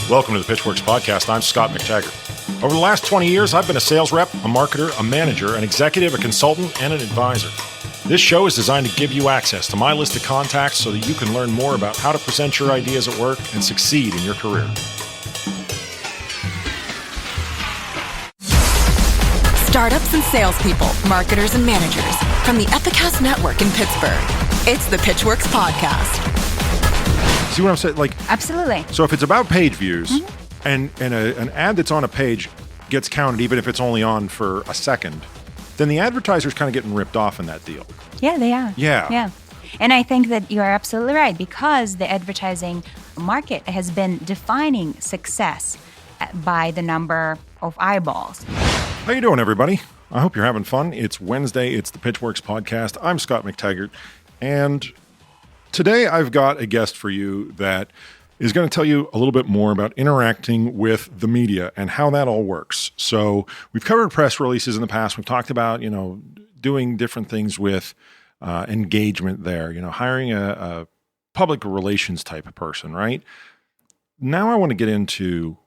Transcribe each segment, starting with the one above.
Welcome to the Pitchwerks podcast. I'm Scot McTaggart. Over the last 20 years, I've been a sales rep, a marketer, a manager, an executive, a consultant, and an advisor. This show is designed to give you access to my list of contacts so that you can learn more about how to present your ideas at work and succeed in your career. Startups and salespeople, marketers and managers from the Epicast Network in Pittsburgh. It's the Pitchwerks podcast. See what I'm saying? Absolutely. So if it's about page views and an ad that's on a page gets counted even if it's only on for a second, then the advertiser's kind of getting ripped off in that deal. Yeah, they are. Yeah. And I think that you are absolutely right, because the advertising market has been defining success by the number of eyeballs. How you doing, everybody? I hope you're having fun. It's Wednesday. It's the Pitchwerks podcast. I'm Scot McTaggart, and today I've got a guest for you that is going to tell you a little bit more about interacting with the media and how that all works. So we've covered press releases in the past. We've talked about, doing different things with engagement there, hiring a public relations type of person, right? Now I want to get into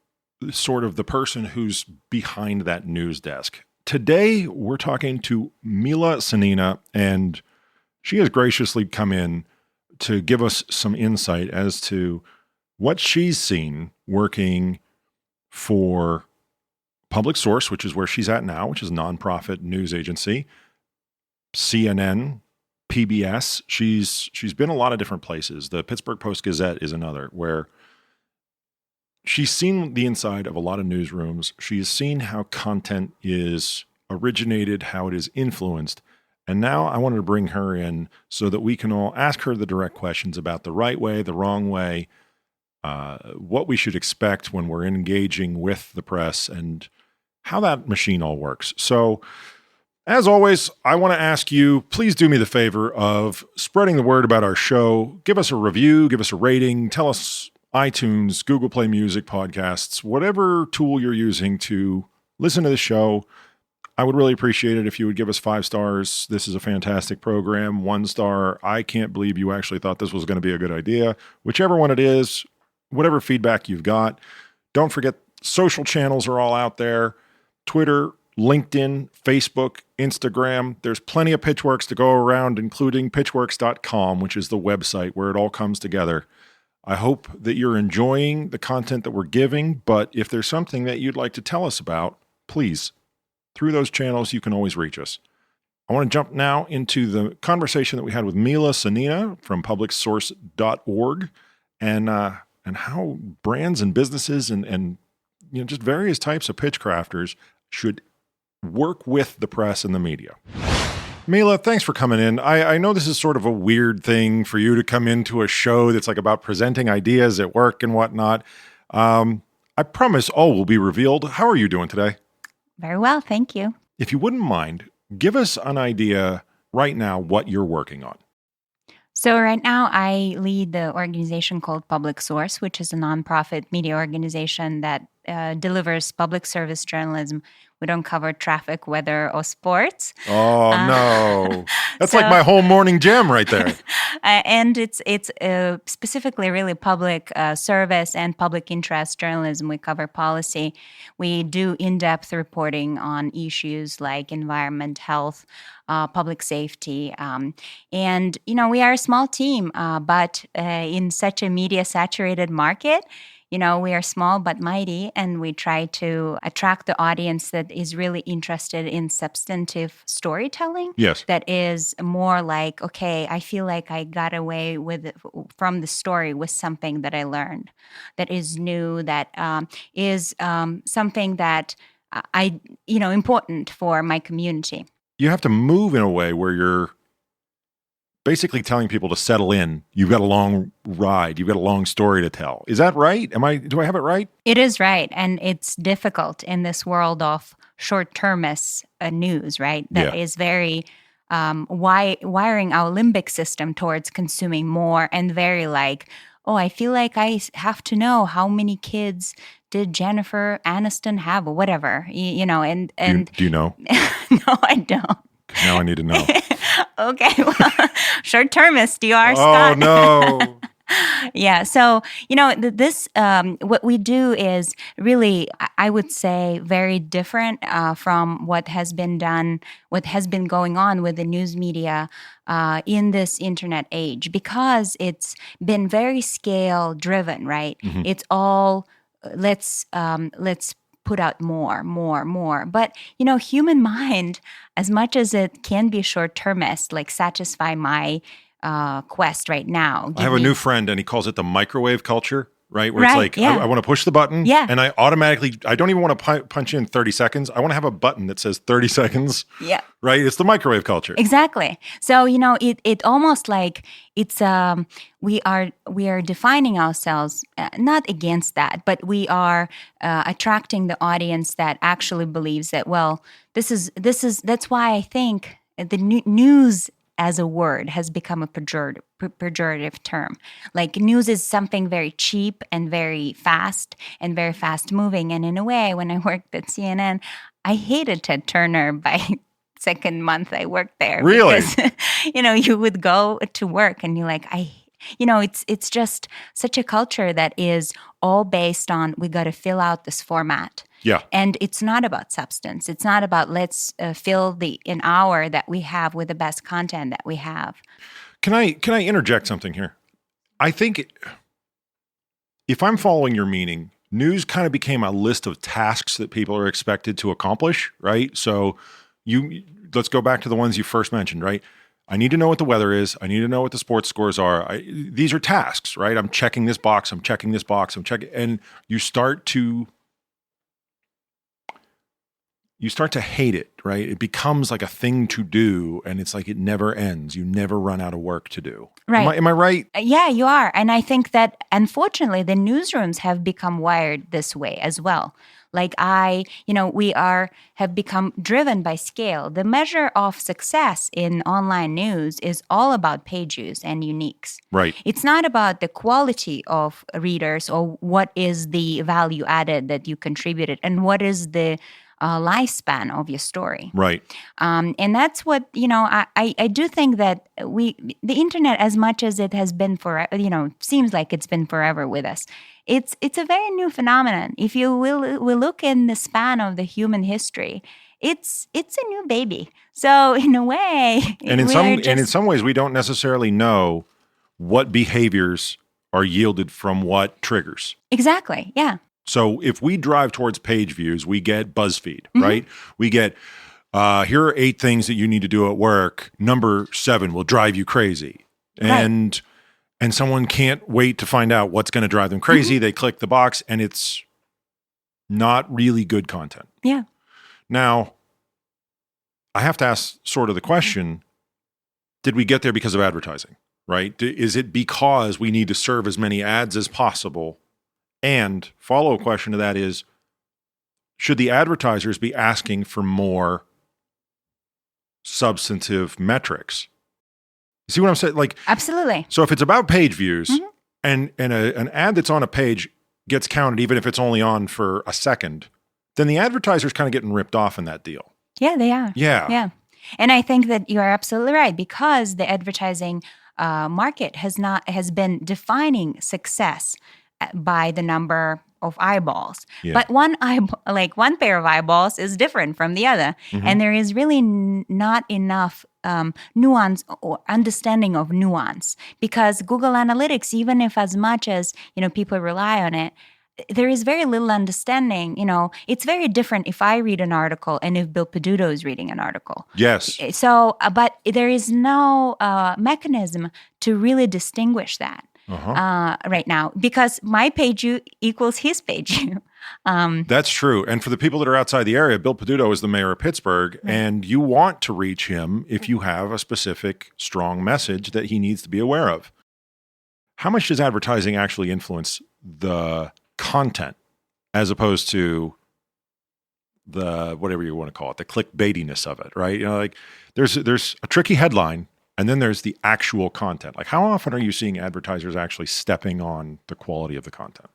sort of the person who's behind that news desk. Today, we're talking to Mila Sanina, and she has graciously come in to give us some insight as to what she's seen working for PublicSource, which is where she's at now, which is a nonprofit news agency, CNN, PBS. She's been a lot of different places. The Pittsburgh Post-Gazette is another, where she's seen the inside of a lot of newsrooms. She's seen how content is originated, how it is influenced. And now I wanted to bring her in so that we can all ask her the direct questions about the right way, the wrong way, what we should expect when we're engaging with the press, and how that machine all works. So, as always, I want to ask you, please do me the favor of spreading the word about our show. Give us a review, give us a rating, tell us iTunes, Google Play Music, podcasts, whatever tool you're using to listen to the show. I would really appreciate it if you would give us 5 stars. This is a fantastic program. 1 star, I can't believe you actually thought this was going to be a good idea. Whichever one it is, whatever feedback you've got. Don't forget, social channels are all out there. Twitter, LinkedIn, Facebook, Instagram. There's plenty of Pitchwerks to go around, including pitchwerks.com, which is the website where it all comes together. I hope that you're enjoying the content that we're giving, but if there's something that you'd like to tell us about, please, through those channels, you can always reach us. I want to jump now into the conversation that we had with Mila Sanina from PublicSource.org and how brands and businesses and just various types of pitch crafters should work with the press and the media. Mila, thanks for coming in. I know this is sort of a weird thing for you to come into a show that's like about presenting ideas at work and whatnot. I promise all will be revealed. How are you doing today? Very well, thank you. If you wouldn't mind, give us an idea right now what you're working on. So right now I lead the organization called PublicSource, which is a nonprofit media organization that delivers public service journalism. We don't cover traffic, weather, or sports. Oh, no. That's like my whole morning jam right there. And it's specifically really public service and public interest journalism. We cover policy. We do in-depth reporting on issues like environment, health, public safety. And, we are a small team, but in such a media-saturated market, we are small but mighty, and we try to attract the audience that is really interested in substantive storytelling. Yes. That is more like, okay, I feel like I got away from the story with something that I learned, that is new, that is something that important for my community. You have to move in a way where you're basically telling people to settle in. You've got a long ride. You've got a long story to tell. Is that right? Do I have it right? It is right. And it's difficult in this world of short-termist news, right? That is very wiring our limbic system towards consuming more, and very like, oh, I feel like I have to know how many kids did Jennifer Aniston have, or whatever, Do you know? No, I don't. Now I need to know. Okay, well, short-termist, you are, Scot. Oh, no. Yeah. So, this, what we do is really, I would say, very different from what has been done, what has been going on with the news media in this internet age, because it's been very scale driven, right? It's all let's put out more. But, human mind, as much as it can be short-termist, like satisfy my quest right now. I have a new friend, and he calls it the microwave culture, right? Where it's like, yeah. I want to push the button, Yeah. and I don't even want to punch in 30 seconds. I want to have a button that says 30 seconds, Yeah. right? It's the microwave culture. Exactly. So, it almost like it's we are defining ourselves not against that, but we are attracting the audience that actually believes that, well, that's why I think the news as a word has become a pejorative term. Like, news is something very cheap and very fast moving. And in a way, when I worked at CNN, I hated Ted Turner by second month I worked there. Really? Because, you would go to work and you're like, it's just such a culture that is all based on, we got to fill out this format. Yeah. And it's not about substance. It's not about let's fill an hour that we have with the best content that we have. Can I interject something here? I think if I'm following your meaning, news kind of became a list of tasks that people are expected to accomplish, right? So let's go back to the ones you first mentioned, right? I need to know what the weather is. I need to know what the sports scores are. These are tasks, right? I'm checking this box. I'm checking this box. And you start to hate it, right? It becomes like a thing to do, and it's like it never ends. You never run out of work to do. Right. Am I right? Yeah, you are. And I think that, unfortunately, the newsrooms have become wired this way as well. Like we have become driven by scale. The measure of success in online news is all about page views and uniques. Right. It's not about the quality of readers or what is the value added that you contributed and what is the lifespan of your story. Right. And that's what, I do think that the internet, as much as it has been forever, seems like it's been forever with us. It's a very new phenomenon. If you will look in the span of the human history, it's a new baby. So in a way, and in some ways, we don't necessarily know what behaviors are yielded from what triggers. Exactly. Yeah. So if we drive towards page views, we get BuzzFeed, right? We get, here are 8 things that you need to do at work. Number 7 will drive you crazy. And someone can't wait to find out what's going to drive them crazy. They click the box, and it's not really good content. Yeah. Now, I have to ask sort of the question, did we get there because of advertising, right? Is it because we need to serve as many ads as possible? And follow-up question to that is, should the advertisers be asking for more substantive metrics? You see what I'm saying? Like, absolutely. So if it's about page views and an ad that's on a page gets counted even if it's only on for a second, then the advertiser's kind of getting ripped off in that deal. Yeah, they are. Yeah. Yeah. And I think that you are absolutely right, because the advertising market has been defining success by the number of eyeballs. Yeah. But one pair of eyeballs is different from the other. And there is really not enough nuance or understanding of nuance, because Google Analytics, even if as much as, people rely on it, there is very little understanding. It's very different if I read an article and if Bill Peduto is reading an article. Yes. So, but there is no mechanism to really distinguish that. Right now, because my page view equals his page view. That's true. And for the people that are outside the area, Bill Peduto is the mayor of Pittsburgh, and you want to reach him if you have a specific strong message that he needs to be aware of. How much does advertising actually influence the content as opposed to the, whatever you want to call it, the clickbaitiness of it, right? Like there's a tricky headline, and then there's the actual content. Like, how often are you seeing advertisers actually stepping on the quality of the content?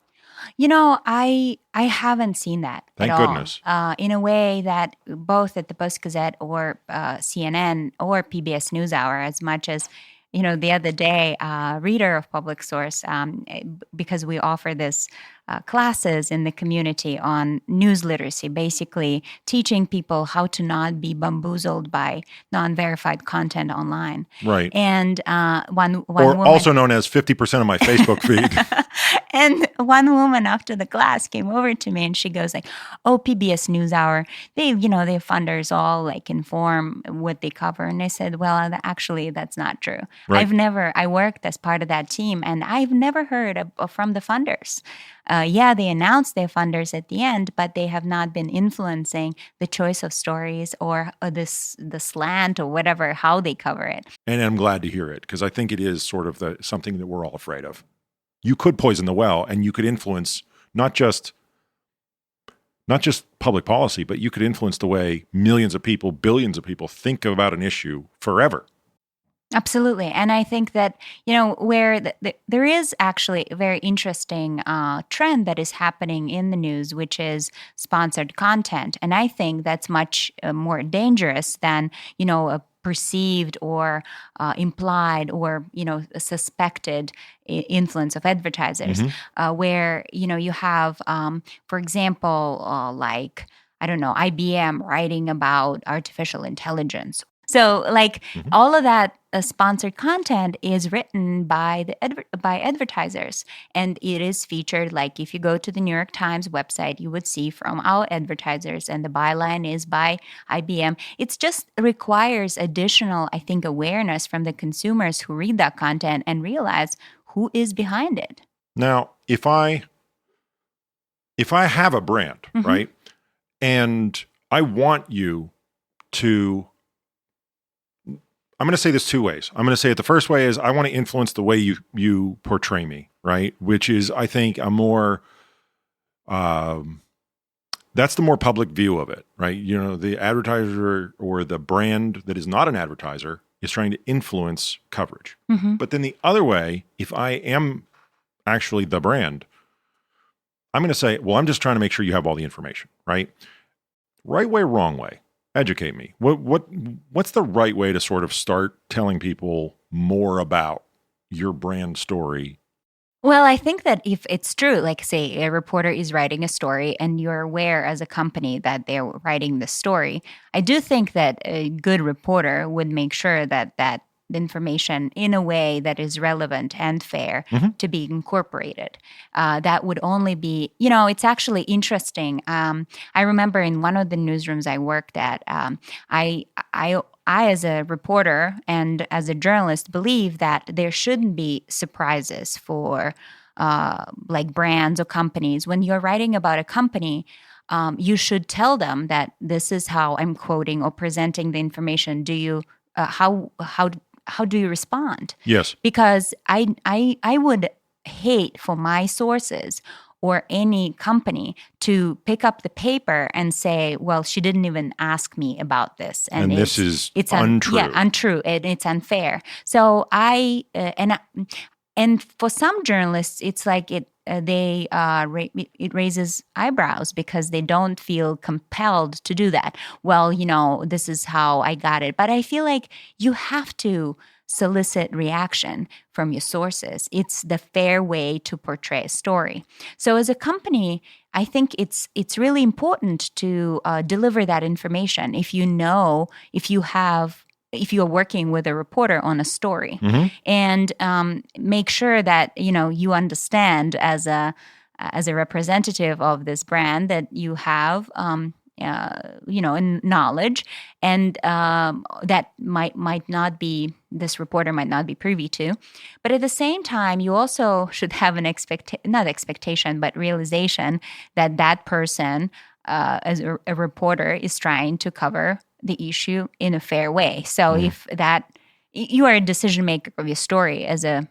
I haven't seen that Thank at all. goodness. In a way that both at the Post-Gazette or CNN or PBS NewsHour, as much as The other day, a reader of PublicSource, because we offer this classes in the community on news literacy, basically teaching people how to not be bamboozled by non-verified content online. Right. And one or woman, also known as 50% of my Facebook feed. and one woman after the class came over to me and she goes like, "Oh, PBS NewsHour, their funders all like inform what they cover." And I said, "Well, actually, that's not true. Right. I worked as part of that team, and I've never heard from the funders. They announced their funders at the end, but they have not been influencing the choice of stories or the slant or whatever, how they cover it." And I'm glad to hear it, because I think it is sort of something that we're all afraid of. You could poison the well, and you could influence not just public policy, but you could influence the way millions of people, billions of people think about an issue forever. Absolutely. And I think that, where there is actually a very interesting trend that is happening in the news, which is sponsored content. And I think that's much more dangerous than, a perceived or implied or, suspected influence of advertisers, where, you have, for example, like, I don't know, IBM writing about artificial intelligence. So all of that sponsored content is written by by advertisers, and it is featured. Like if you go to the New York Times website, you would see from our advertisers, and the byline is by IBM. It just requires additional, I think, awareness from the consumers who read that content and realize who is behind it. Now, if I have a brand, right, and I want you to, I'm going to say this two ways. I'm going to say it the first way is I want to influence the way you portray me, right? Which is, I think, a more, that's the more public view of it, right? The advertiser or the brand that is not an advertiser is trying to influence coverage. But then the other way, if I am actually the brand, I'm going to say, well, I'm just trying to make sure you have all the information, right? Right way, wrong way. Educate me. What's the right way to sort of start telling people more about your brand story? Well, I think that if it's true, like say a reporter is writing a story and you're aware as a company that they're writing the story, I do think that a good reporter would make sure that the information in a way that is relevant and fair to be incorporated. That would only be, it's actually interesting. I remember in one of the newsrooms I worked at, I as a reporter and as a journalist believe that there shouldn't be surprises for like brands or companies. When you're writing about a company, you should tell them that this is how I'm quoting or presenting the information. Do you how do you respond? Yes. Because I would hate for my sources or any company to pick up the paper and say, well, she didn't even ask me about this. And this is untrue. Untrue. It's unfair. So and for some journalists, it's like it raises eyebrows because they don't feel compelled to do that. Well, this is how I got it. But I feel like you have to solicit reaction from your sources. It's the fair way to portray a story. So as a company, I think it's really important to deliver that information. If you're working with a reporter on a story, and make sure that you understand as a representative of this brand that you have knowledge, and that this reporter might not be privy to. But at the same time, you also should have an realization that that person, as a reporter, is trying to cover the issue in a fair way. So if that you are a decision maker of your story as a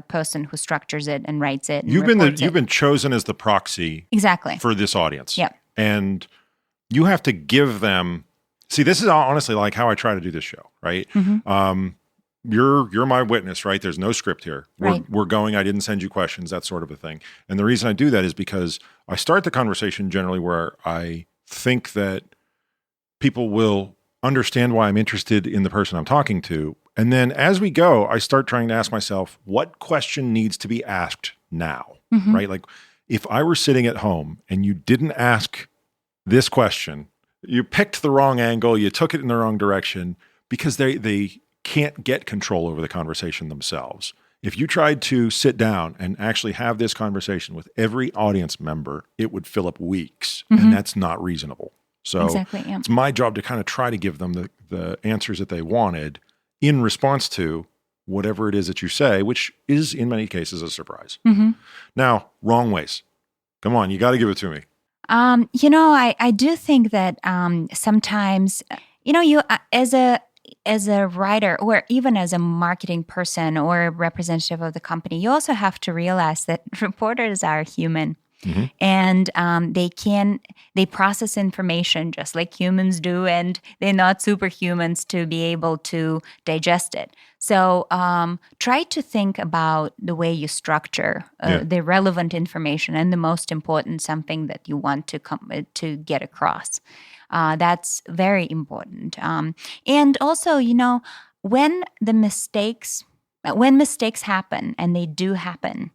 person who structures it and writes it. And you've been chosen as the proxy exactly for this audience. Yeah, and you have to give them. See, this is honestly like how I try to do this show, right? You're my witness, right? There's no script here. We're going. I didn't send you questions, that sort of a thing. And the reason I do that is because I start the conversation generally where I think that people will understand why I'm interested in the person I'm talking to, And then as we go, I start trying to ask myself, what question needs to be asked now, right? Like if I were sitting at home and you didn't ask this question, you picked the wrong angle, you took it in the wrong direction because they can't get control over the conversation themselves. If you tried to sit down and actually have this conversation with every audience member, it would fill up weeks, and that's not reasonable. So Exactly, yeah. it's my job to kind of try to give them the answers that they wanted in response to whatever it is that you say, which is in many cases a surprise. Now, wrong ways. Come on, you got to give it to me. I do think that sometimes, you as a writer or even as a marketing person or a representative of the company, you also have to realize that reporters are human. And they process information just like humans do, and they're not superhumans to be able to digest it. So try to think about the way you structure the relevant information and the most important something that you want to get across. That's very important. And also, when mistakes happen, and they do happen,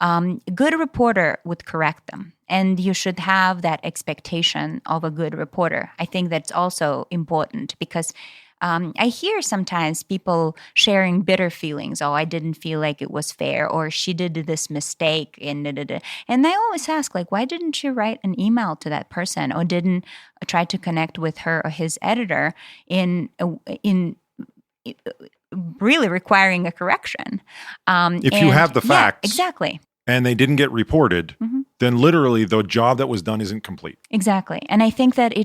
a good reporter would correct them, and you should have that expectation of a good reporter. I think that's also important because I hear sometimes people sharing bitter feelings. Oh, I didn't feel like it was fair, or she did this mistake, and I always ask, like, why didn't you write an email to that person, or didn't try to connect with her or his editor in really requiring a correction? If you have the facts. Yeah, exactly. And they didn't get reported, then literally the job that was done isn't complete. Exactly. And I think that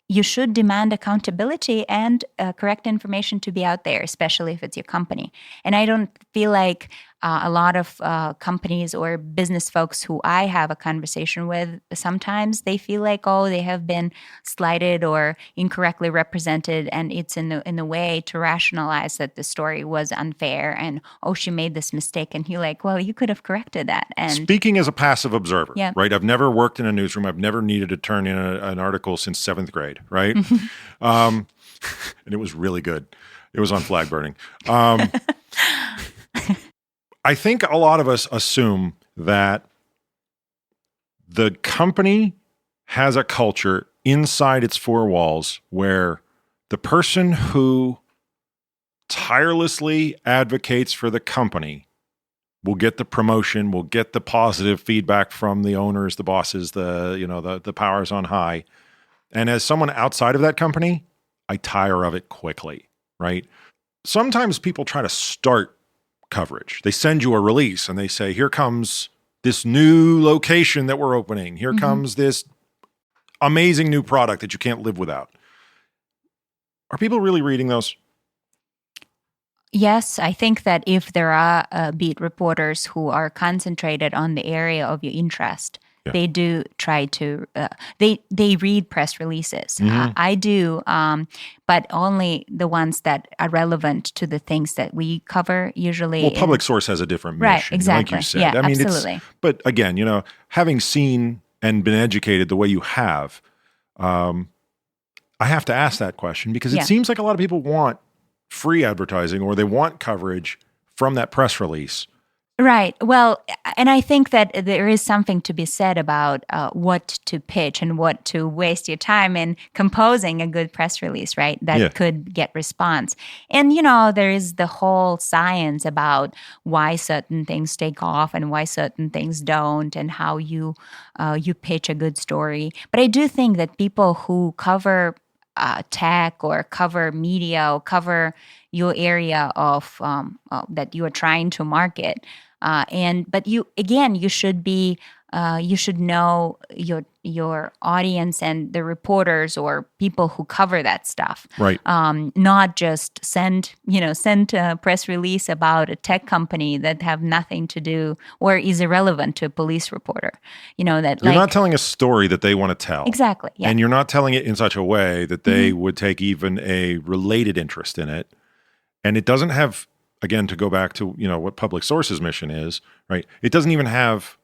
you should demand accountability and correct information to be out there, especially if it's your company. And I don't feel like a lot of companies or business folks who I have a conversation with, sometimes they feel like, they have been slighted or incorrectly represented, and it's in the way to rationalize that the story was unfair, and she made this mistake, and you're like, well, you could have corrected that. And speaking as a passive observer, right? I've never worked in a newsroom. I've never needed to turn in an article since 7th grade, right? And it was really good. It was on flag burning. I think a lot of us assume that the company has a culture inside its four walls where the person who tirelessly advocates for the company will get the promotion, will get the positive feedback from the owners, the bosses, the powers on high. And as someone outside of that company, I tire of it quickly, right? Sometimes people try to start coverage. They send you a release and they say, here comes this new location that we're opening. Here comes this amazing new product that you can't live without. Are people really reading those? Yes, I think that if there are beat reporters who are concentrated on the area of your interest, they do try to, they read press releases. I do, but only the ones that are relevant to the things that we cover usually. Well, PublicSource has a different mission, right, exactly. like you said. Yeah, I mean, absolutely. But again, having seen and been educated the way you have, I have to ask that question because it seems like a lot of people want free advertising or they want coverage from that press release. Right. Well, and I think that there is something to be said about what to pitch and what to waste your time in composing a good press release, right? That could get response. And, there is the whole science about why certain things take off and why certain things don't, and how you pitch a good story. But I do think that people who cover tech or cover media or cover your area of that you are trying to market. But you should be you should know your audience and the reporters or people who cover that stuff. Right. Not just send a press release about a tech company that have nothing to do or is irrelevant to a police reporter. That you're not telling a story that they want to tell. Exactly. Yeah. And you're not telling it in such a way that they would take even a related interest in it. And it doesn't have, again, to go back to, what PublicSource's mission is, right? It doesn't even have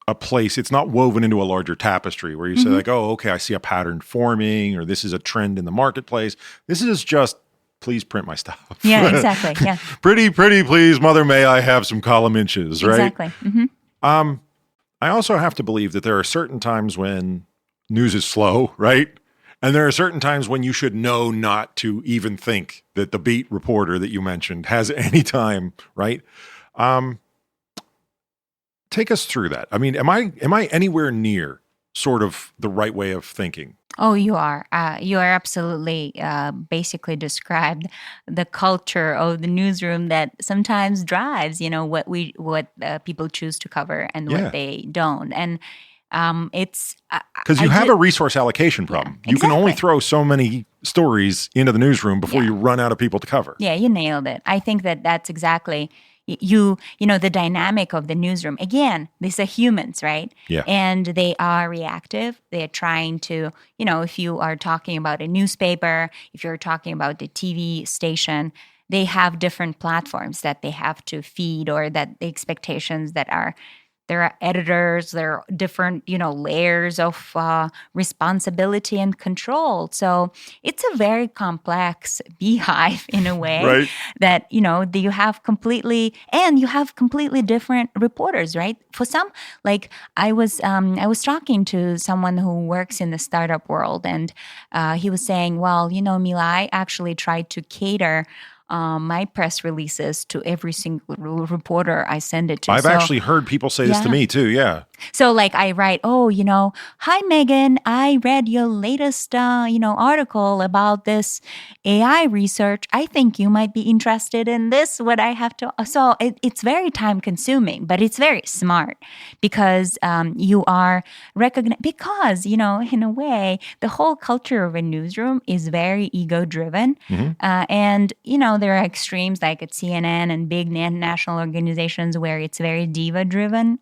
a place. It's not woven into a larger tapestry where you say like, oh, okay, I see a pattern forming, or this is a trend in the marketplace. This is just please print my stuff. Yeah, exactly. Yeah. Pretty, please, mother, may I have some column inches, right? Exactly. Mm-hmm. I also have to believe that there are certain times when news is slow, right? And there are certain times when you should know not to even think that the beat reporter that you mentioned has any time, right? Take us through that. I mean, am I anywhere near sort of the right way of thinking? Oh, you are. You are absolutely basically described the culture of the newsroom that sometimes drives, what people choose to cover and what they don't. And it's because you have a resource allocation problem. Yeah, you can only throw so many stories into the newsroom before you run out of people to cover. Yeah, you nailed it. I think that's exactly the dynamic of the newsroom. Again, these are humans, right? Yeah. And they are reactive. They're trying to, if you are talking about a newspaper, if you're talking about the TV station, they have different platforms that they have to feed, or that the expectations that are, there are editors, there are different, layers of responsibility and control. So it's a very complex beehive in a way, right? That, you have completely different reporters, right? For some, like I was talking to someone who works in the startup world, and he was saying, well, Mila, I actually tried to cater my press releases to every single reporter I send it to. I've actually heard people say this to me too. Yeah. So like I write, hi, Megan, I read your latest, article about this AI research. I think you might be interested in this, what I have to. So it's very time consuming, but it's very smart because you are recognized, because, in a way, the whole culture of a newsroom is very ego driven. Mm-hmm. And, there are extremes like at CNN and big national organizations where it's very diva driven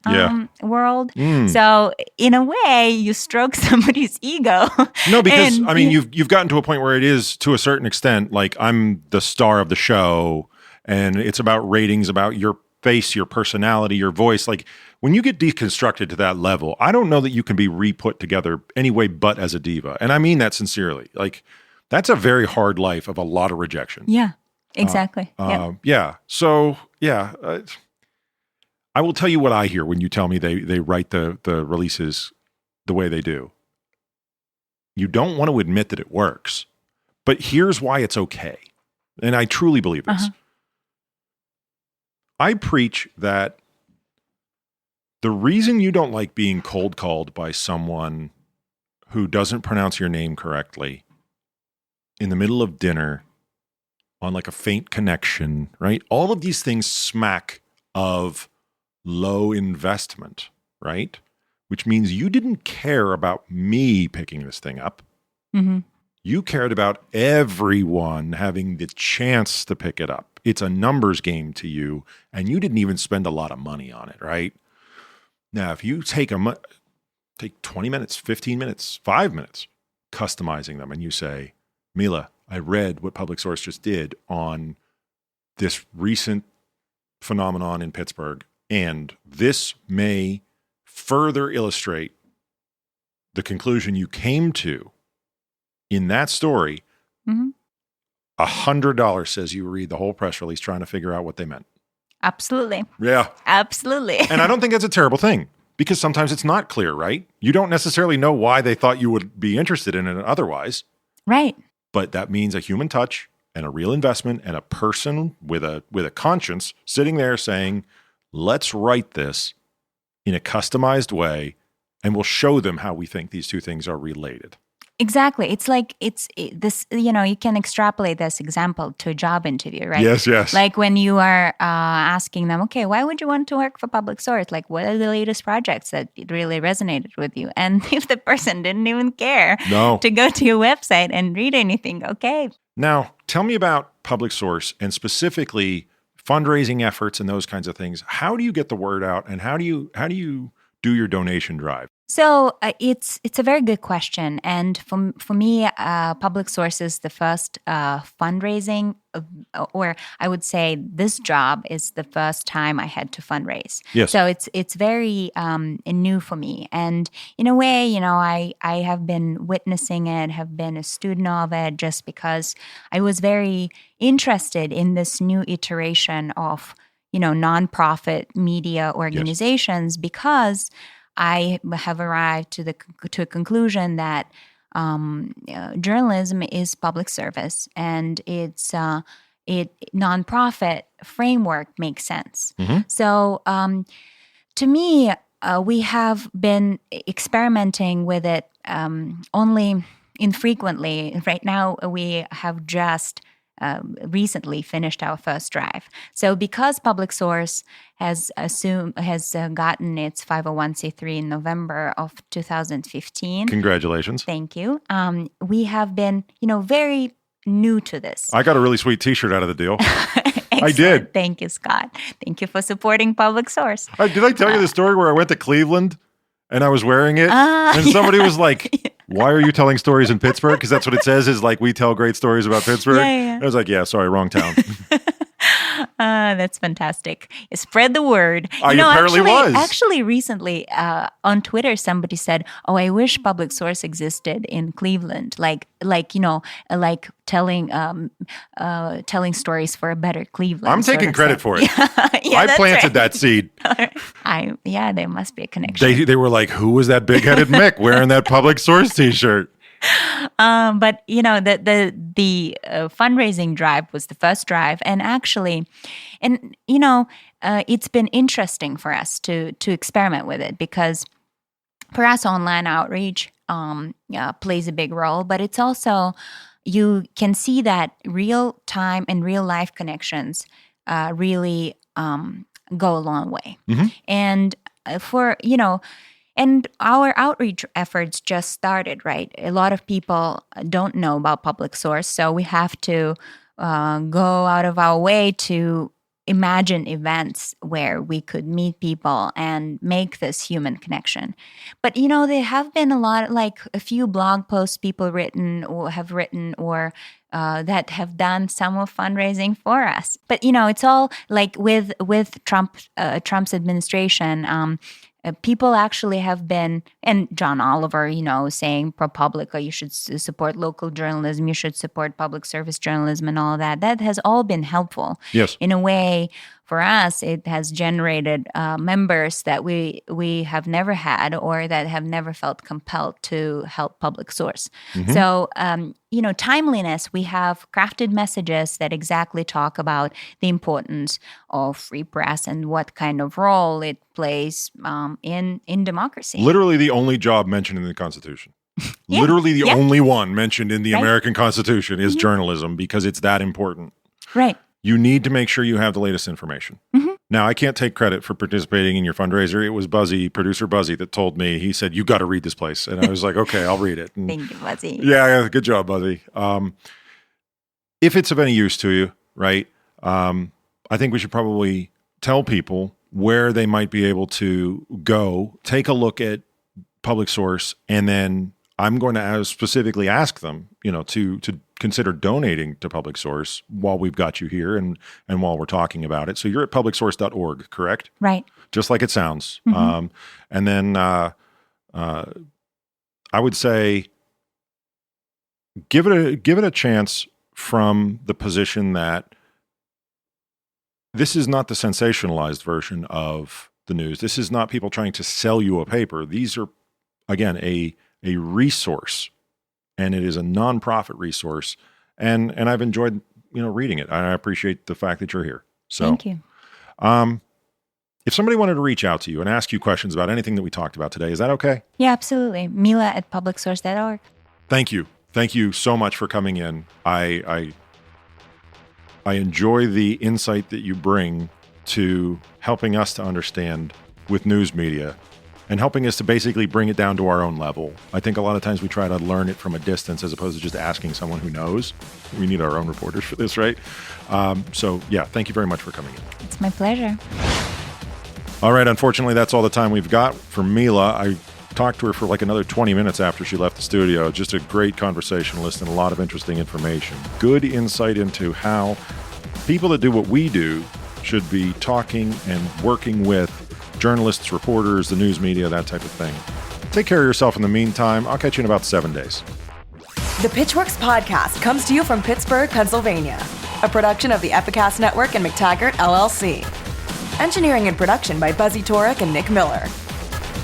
world. So in a way, you stroke somebody's ego. No, because you've gotten to a point where it is, to a certain extent, like I'm the star of the show, and it's about ratings, about your face, your personality, your voice. Like when you get deconstructed to that level, I don't know that you can be re-put together any way but as a diva. And I mean that sincerely. Like that's a very hard life of a lot of rejection. Yeah, exactly. Yeah. So I will tell you what I hear when you tell me they write the releases the way they do. You don't want to admit that it works, but here's why it's okay. And I truly believe this. I preach that the reason you don't like being cold called by someone who doesn't pronounce your name correctly in the middle of dinner on like a faint connection, right? All of these things smack of low investment, right? Which means you didn't care about me picking this thing up. Mm-hmm. You cared about everyone having the chance to pick it up. It's a numbers game to you, and you didn't even spend a lot of money on it, right? Now, if you take 20 minutes, 15 minutes, 5 minutes, customizing them, and you say, Mila, I read what PublicSource just did on this recent phenomenon in Pittsburgh, and this may further illustrate the conclusion you came to in that story. Mm-hmm. $100 says you read the whole press release trying to figure out what they meant. Absolutely. Yeah. Absolutely. And I don't think that's a terrible thing, because sometimes it's not clear, right? You don't necessarily know why they thought you would be interested in it otherwise. Right. But that means a human touch and a real investment and a person with a conscience sitting there saying, let's write this in a customized way, and we'll show them how we think these two things are related. Exactly. It's like this, you can extrapolate this example to a job interview, right? Yes. Like when you are asking them, okay, why would you want to work for PublicSource? Like, what are the latest projects that really resonated with you? And if the person didn't even care to go to your website and read anything, okay. Now, tell me about PublicSource and specifically fundraising efforts and those kinds of things. How do you get the word out, and how do you do your donation drive? So it's a very good question, and for me, PublicSource is the first fundraising, or I would say this job is the first time I had to fundraise. Yes. So it's very new for me, and in a way, I have been witnessing it, have been a student of it, just because I was very interested in this new iteration of nonprofit media organizations, because I have arrived to a conclusion that journalism is public service, and its nonprofit framework makes sense. Mm-hmm. So to me, we have been experimenting with it only infrequently. Right now, we have just recently finished our first drive. So because PublicSource has gotten its 501c3 in November of 2015. Congratulations. Thank you. We have been, very new to this. I got a really sweet T-shirt out of the deal. I did. Thank you, Scott. Thank you for supporting PublicSource. Did I tell you the story where I went to Cleveland and I was wearing it? And somebody was like, why are you telling stories in Pittsburgh? Because that's what it says, is like, we tell great stories about Pittsburgh. Yeah. I was like, yeah, sorry, wrong town. That's fantastic. Spread the word. Apparently was. Actually, recently on Twitter, somebody said, "Oh, I wish PublicSource existed in Cleveland, like telling stories for a better Cleveland." I'm taking credit for it. Yeah, I planted that seed. There must be a connection. They were like, "Who was that big-headed Mick wearing that PublicSource T-shirt?" But the fundraising drive was the first drive, and actually, it's been interesting for us to experiment with it, because for us, online outreach plays a big role, but it's also, you can see that real time and real life connections really go a long way, Mm-hmm. and and our outreach efforts just started, right? A lot of people don't know about PublicSource, so we have to go out of our way to imagine events where we could meet people and make this human connection. But, there have been a few blog posts people have written or that have done some of fundraising for us. But, it's all like with Trump's administration, people actually have been, and John Oliver, saying ProPublica, you should support local journalism, you should support public service journalism and all of that. That has all been helpful. Yes. In a way, for us, it has generated members that we have never had, or that have never felt compelled to help PublicSource. Mm-hmm. So, timeliness, we have crafted messages that exactly talk about the importance of free press and what kind of role it plays in democracy. Literally the only job mentioned in the Constitution. Yeah. Literally the only one mentioned in the Right. American Constitution is journalism, because it's that important. Right. You need to make sure you have the latest information. Mm-hmm. Now, I can't take credit for participating in your fundraiser. It was producer Buzzy, that told me. He said, "You got to read this place." And I was like, okay, I'll read it. And Thank you, Buzzy. yeah, good job, Buzzy. If it's of any use to you, right, I think we should probably tell people where they might be able to go, take a look at PublicSource, and then I'm going to specifically ask them, to consider donating to PublicSource while we've got you here and while we're talking about it. So you're at publicsource.org, correct? Right. Just like it sounds. Mm-hmm. And then I would say give it a chance from the position that this is not the sensationalized version of the news. This is not people trying to sell you a paper. These are, again, a resource, and it is a nonprofit resource. And I've enjoyed, reading it. I appreciate the fact that you're here. So Thank you. If somebody wanted to reach out to you and ask you questions about anything that we talked about today, is that okay? Yeah, absolutely. Mila at publicsource.org. Thank you. Thank you so much for coming in. I enjoy the insight that you bring to helping us to understand with news media and helping us to basically bring it down to our own level. I think a lot of times we try to learn it from a distance as opposed to just asking someone who knows. We need our own reporters for this, right? So yeah, thank you very much for coming in. It's my pleasure. All right, unfortunately, that's all the time we've got for Mila. I talked to her for like another 20 minutes after she left the studio. Just a great conversationalist and a lot of interesting information. Good insight into how people that do what we do should be talking and working with journalists, reporters, the news media, that type of thing. Take care of yourself in the meantime. I'll catch you in about 7 days. The Pitchwerks podcast comes to you from Pittsburgh, Pennsylvania, a production of the Epicast Network and McTaggart, LLC. Engineering and production by Buzzy Torek and Nick Miller.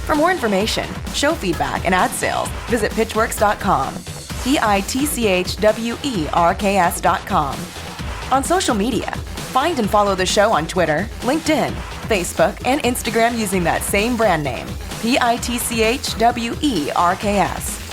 For more information, show feedback, and ad sales, visit pitchwerks.com. pitchwerks.com. On social media, find and follow the show on Twitter, LinkedIn, Facebook, and Instagram using that same brand name, pitchwerks.